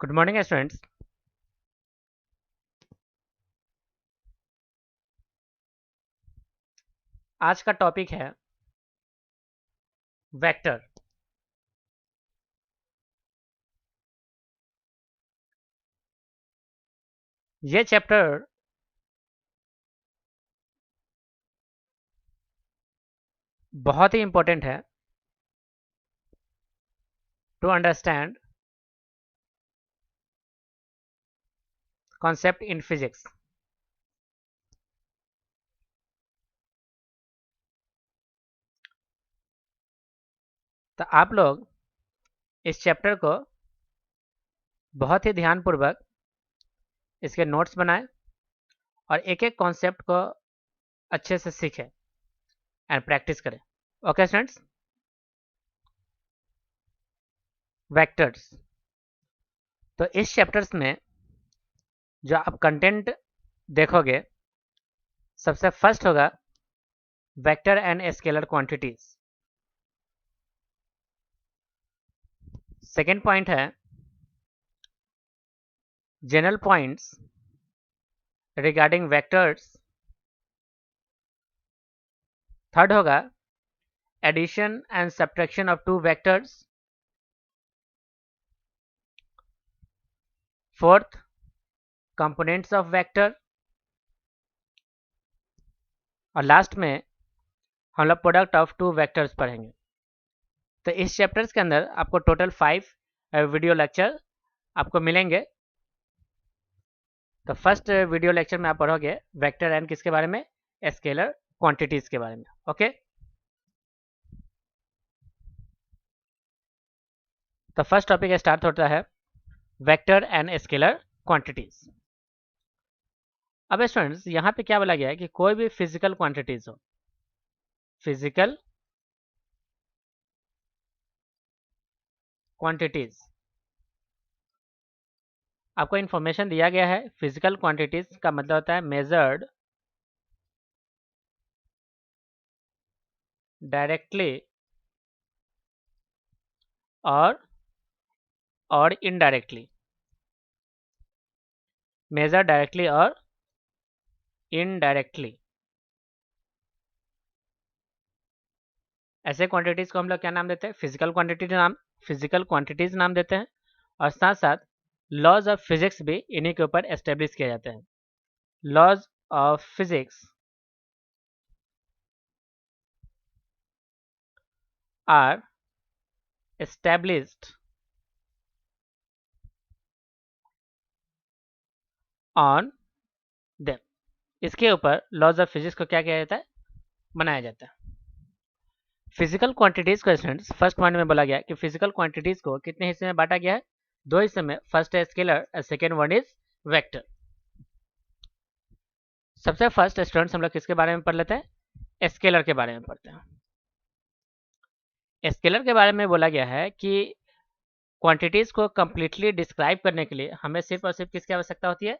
Good morning students. आज का topic है वेक्टर। ये चैप्टर बहुत ही इंपॉर्टेंट है to understand concept in physics. तो आप लोग इस चैप्टर को बहुत ही ध्यानपूर्वक इसके नोट्स बनाएं और एक एक कॉन्सेप्ट को अच्छे से सीखें एंड प्रैक्टिस करें। Okay students, vectors. तो इस चैप्टर्स में जो आप कंटेंट देखोगे, सबसे फर्स्ट होगा vector and scalar quantities. Second point है general points regarding vectors. Third होगा addition and subtraction of two vectors. Fourth, components of vector. और लास्ट में हम लोग प्रोडक्ट ऑफ टू वेक्टर्स पढ़ेंगे। तो इस चैप्टर्स के अंदर आपको टोटल 5 वीडियो लेक्चर आपको मिलेंगे। तो फर्स्ट वीडियो लेक्चर में आप पढ़ोगे वेक्टर एंड किसके बारे में, स्केलर क्वांटिटीज के बारे में। ओके, तो फर्स्ट टॉपिक स्टार्ट होता है वेक्टर एंड स्केलर क्वांटिटीज। अब स्टूडेंट्स, यहाँ पे क्या बोला गया है कि कोई भी फिजिकल क्वांटिटीज हो, फिजिकल क्वांटिटीज, आपको इन्फॉर्मेशन दिया गया है। फिजिकल क्वांटिटीज का मतलब होता है मेजर्ड डायरेक्टली और इनडायरेक्टली। मेजर डायरेक्टली और इनडायरेक्टली, ऐसे क्वांटिटीज को हम लोग क्या नाम देते हैं, फिजिकल क्वांटिटीज नाम देते हैं। और साथ साथ लॉज ऑफ फिजिक्स भी इन्हीं के ऊपर एस्टेब्लिश किए जाते हैं। Laws of physics are established on them. इसके ऊपर लॉज ऑफ फिजिक्स को क्या किया जाता है, बनाया जाता है। फिजिकल क्वांटिटीज को स्टूडेंट्स फर्स्ट पॉइंट में बोला गया कि फिजिकल क्वांटिटीज को कितने हिस्से में बांटा गया है, 2 हिस्से में। फर्स्ट है scalar, second one is vector. सबसे फर्स्ट स्टूडेंट्स हम लोग किसके बारे में पढ़ लेते हैं, स्केलर के बारे में पढ़ते हैं। स्केलर के बारे में बोला गया है कि क्वांटिटीज को कंप्लीटली डिस्क्राइब करने के लिए हमें सिर्फ और सिर्फ किसकी आवश्यकता होती है,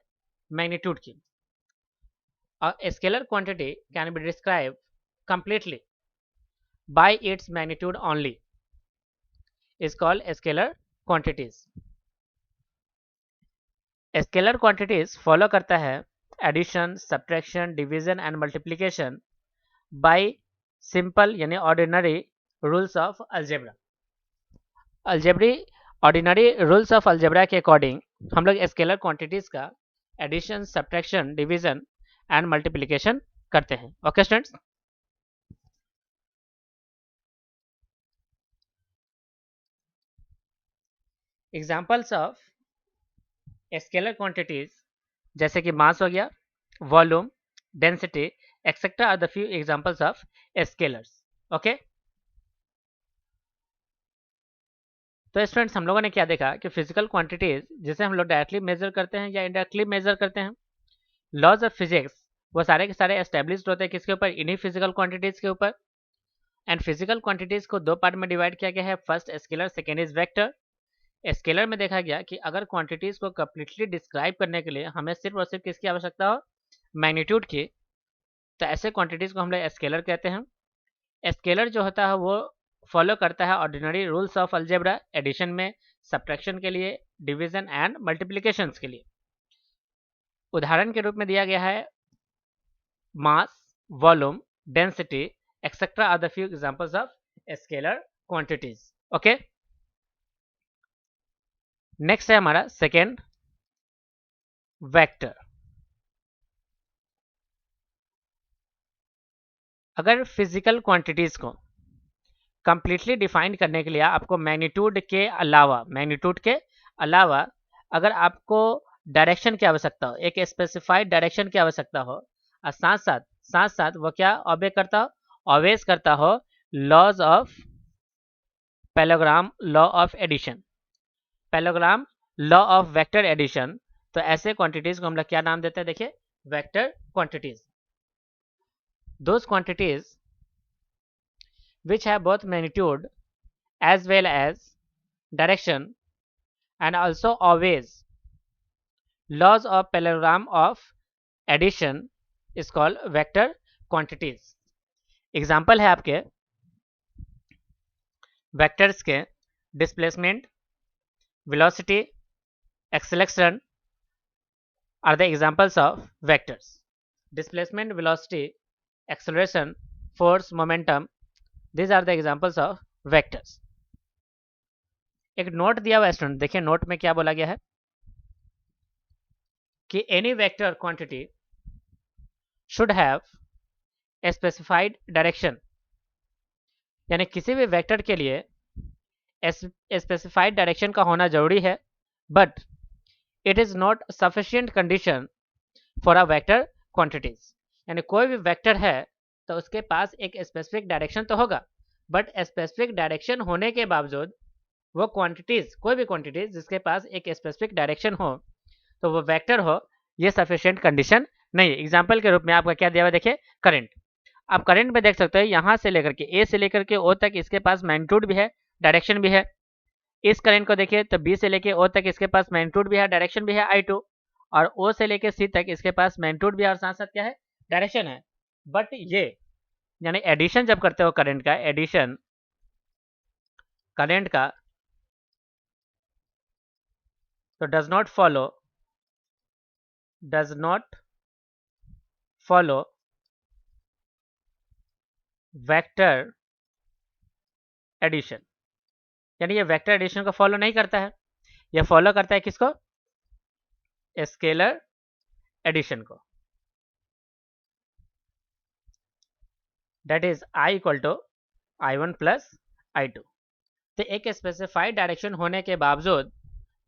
मैग्नीट्यूड की। और scalar quantity can be describe completely by its magnitude only is called scalar quantities. Scalar quantities follow करता है addition, subtraction, division and multiplication by simple यानी ordinary rules of algebra. Ordinary rules of algebra के according हम लोग scalar quantities का addition, subtraction, division and multiplication करते हैं। Okay students, examples of scalar quantities जैसे कि मास हो गया, volume, density etcetera are the few examples of scalars. Okay, तो स्टूडेंट्स हम लोगों ने क्या देखा कि फिजिकल क्वांटिटीज जिसे हम लोग डायरेक्टली मेजर करते हैं या इनडायरेक्टली मेजर करते हैं, लॉज ऑफ फिजिक्स वो सारे के सारे एस्टेब्लिश्ड होते हैं किसके ऊपर, इन्हीं फिजिकल क्वांटिटीज के ऊपर। एंड फिजिकल क्वांटिटीज को 2 पार्ट में डिवाइड किया गया है, first scalar, second is vector. Scalar में देखा गया कि अगर क्वांटिटीज को कंप्लीटली डिस्क्राइब करने के लिए हमें सिर्फ और सिर्फ किसकी आवश्यकता हो, मैग्नीट्यूड की, तो ऐसे क्वांटिटीज को हम लोग स्केलर कहते हैं। स्केलर जो होता है वो फॉलो करता है ordinary rules of algebra addition में, सब्ट्रैक्शन के लिए, डिवीजन एंड मल्टीप्लिकेशन के लिए। उदाहरण के रूप में दिया गया है mass, volume, density etcetera are the few examples of scalar quantities. Okay, next है हमारा सेकेंड वेक्टर। अगर फिजिकल क्वांटिटीज को कंप्लीटली डिफाइन करने के लिए आपको मैग्नीट्यूड के अलावा अगर आपको डायरेक्शन की आवश्यकता हो, एक स्पेसिफाइड डायरेक्शन की आवश्यकता हो, और साथ साथ वो क्या ऑवेज करता हो laws of parallelogram law of addition, parallelogram law of vector addition, तो ऐसे क्वांटिटीज को हम लोग क्या नाम देते हैं? देखिए, vector quantities. Those quantities which have both magnitude as well as direction and also always laws of parallelogram of addition is called vector quantities। Example है आपके वेक्टर्स के displacement, velocity, acceleration are the examples of vectors। displacement, velocity, acceleration, force, momentum, these are the examples of vectors। एक note दिया हुआ student, देखिए note में क्या बोला गया है कि any vector quantity should have a specified direction, यानी किसी भी वेक्टर के लिए स्पेसिफाइड डायरेक्शन का होना जरूरी है, but it is not sufficient condition for a vector quantities. यानी कोई भी वेक्टर है तो उसके पास एक स्पेसिफिक डायरेक्शन तो होगा, बट स्पेसिफिक डायरेक्शन होने के बावजूद वो क्वांटिटीज, कोई भी क्वांटिटीज जिसके पास एक स्पेसिफिक डायरेक्शन हो तो वो वेक्टर हो, ये सफिशिएंट कंडीशन नहीं है। एग्जाम्पल के रूप में आपका क्या दिया हुआ देखिए, करंट। आप करंट में देख सकते हो यहाँ से लेकर के ए से लेकर के ओ तक इसके पास मैग्नीट्यूड भी है, डायरेक्शन भी है। इस करंट को देखिए तो बी से लेके ओ तक इसके पास मैग्नीट्यूड भी है, डायरेक्शन भी है I2, और ओ से लेके सी तक इसके पास मैग्नीट्यूड भी है और साथ साथ क्या है, डायरेक्शन है। बट ये यानी एडिशन जब करते हो करंट का, एडिशन करंट का, तो does not follow vector addition, यानी ये वेक्टर एडिशन को फॉलो नहीं करता है, ये फॉलो करता है किसको? स्केलर एडिशन को। That is I equal to I1 plus I2। तो एक स्पेसिफाइड डायरेक्शन होने के बावजूद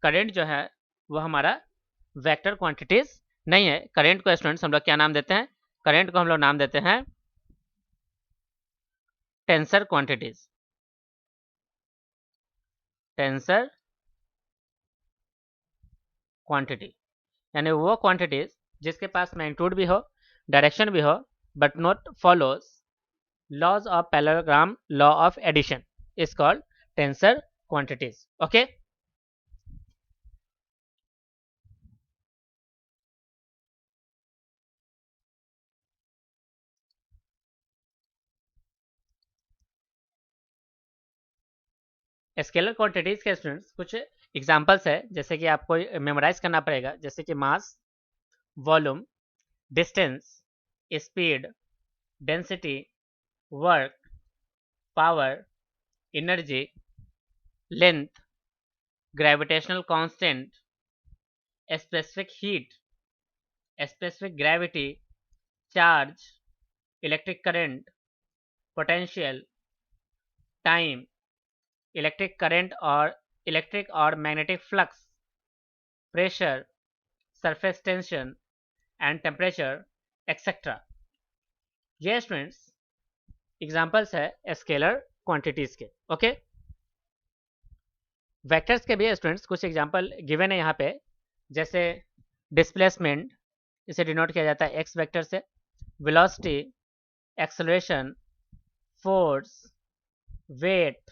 करंट जो है वो हमारा वेक्टर क्वांटिटीज नहीं है। करंट को स्टूडेंट्स हम लोग क्या नाम देते हैं? करंट को हम लोग नाम देते हैं टेंसर क्वांटिटीज। टेंसर क्वांटिटी यानी वो क्वांटिटीज जिसके पास मैग्नीट्यूड भी हो, डायरेक्शन भी हो, but not follows laws of parallelogram law of addition is called tensor quantities. Okay, scalar quantities के स्टूडेंट्स कुछ एग्जांपल्स है जैसे कि आपको मेमोराइज करना पड़ेगा, जैसे कि mass, volume, distance, speed, density, work, power, energy, length, gravitational constant, specific heat, specific gravity, charge, electric current, potential, time, electric और magnetic flux, pressure, surface tension and temperature etcetera. ये स्टूडेंट्स एग्जांपल्स है scalar quantities के। Okay, vectors के भी students कुछ example given है यहाँ पे, जैसे डिस्प्लेसमेंट, इसे डिनोट किया जाता है एक्स वेक्टर से, velocity, acceleration, force, weight,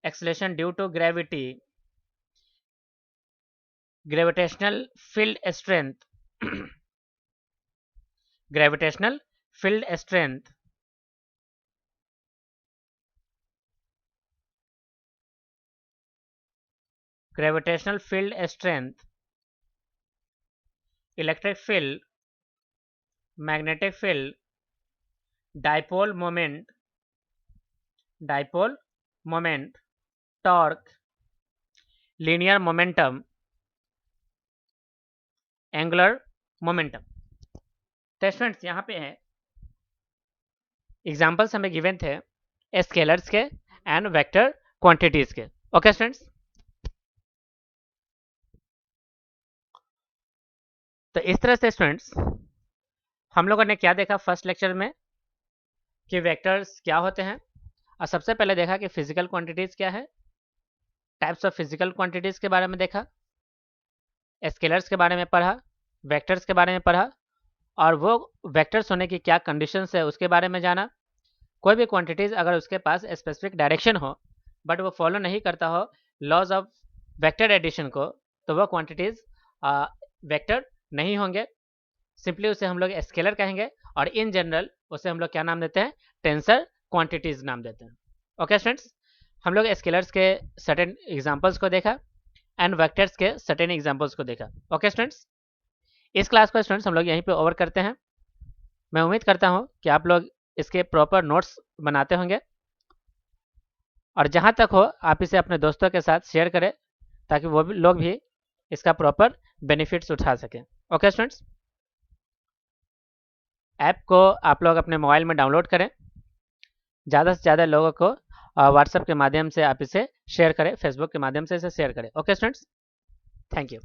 acceleration due to gravity, gravitational field strength, gravitational field strength, gravitational field strength, electric field, magnetic field, dipole moment, torque, linear momentum, angular momentum. तो students यहाँ पे है examples हमें given थे scalars के and vector quantities के। Okay students, तो इस तरह से स्टूडेंट्स हम लोगों ने क्या देखा फर्स्ट लेक्चर में कि वेक्टर्स क्या होते हैं, और सबसे पहले देखा कि फिजिकल क्वांटिटीज क्या है, टाइप्स ऑफ फिजिकल क्वांटिटीज के बारे में देखा, स्केलर्स के बारे में पढ़ा, वेक्टर्स के बारे में पढ़ा, और वो वेक्टर्स होने की क्या कंडीशंस है उसके बारे में जाना। कोई भी क्वांटिटीज अगर उसके पास स्पेसिफिक डायरेक्शन हो बट वो फॉलो नहीं करता हो लॉज ऑफ वेक्टर एडिशन को, तो वो क्वांटिटीज वेक्टर नहीं होंगे, सिंपली उसे हम लोग स्केलर कहेंगे, और इन जनरल उसे हम लोग क्या नाम देते हैं, टेंसर क्वांटिटीज नाम देते हैं। ओके स्टूडेंट्स, हम लोग स्केलर्स के सर्टेन एग्जांपल्स को देखा एंड वेक्टर्स के सर्टेन एग्जांपल्स को देखा। ओके स्टूडेंट्स, इस क्लास को स्टूडेंट्स हम लोग यहीं पे ओवर करते हैं। मैं उम्मीद करता हूँ कि आप लोग इसके प्रॉपर नोट्स बनाते होंगे, और जहाँ तक हो आप इसे अपने दोस्तों के साथ शेयर करें ताकि वो भी लोग भी इसका प्रॉपर बेनिफिट्स उठा सकें। ओके स्टूडेंट्स, ऐप को आप लोग अपने मोबाइल में डाउनलोड करें, ज़्यादा से ज़्यादा लोगों को व्हाट्सएप के माध्यम से आप इसे शेयर करें, फेसबुक के माध्यम से इसे शेयर करें। Okay students, thank you.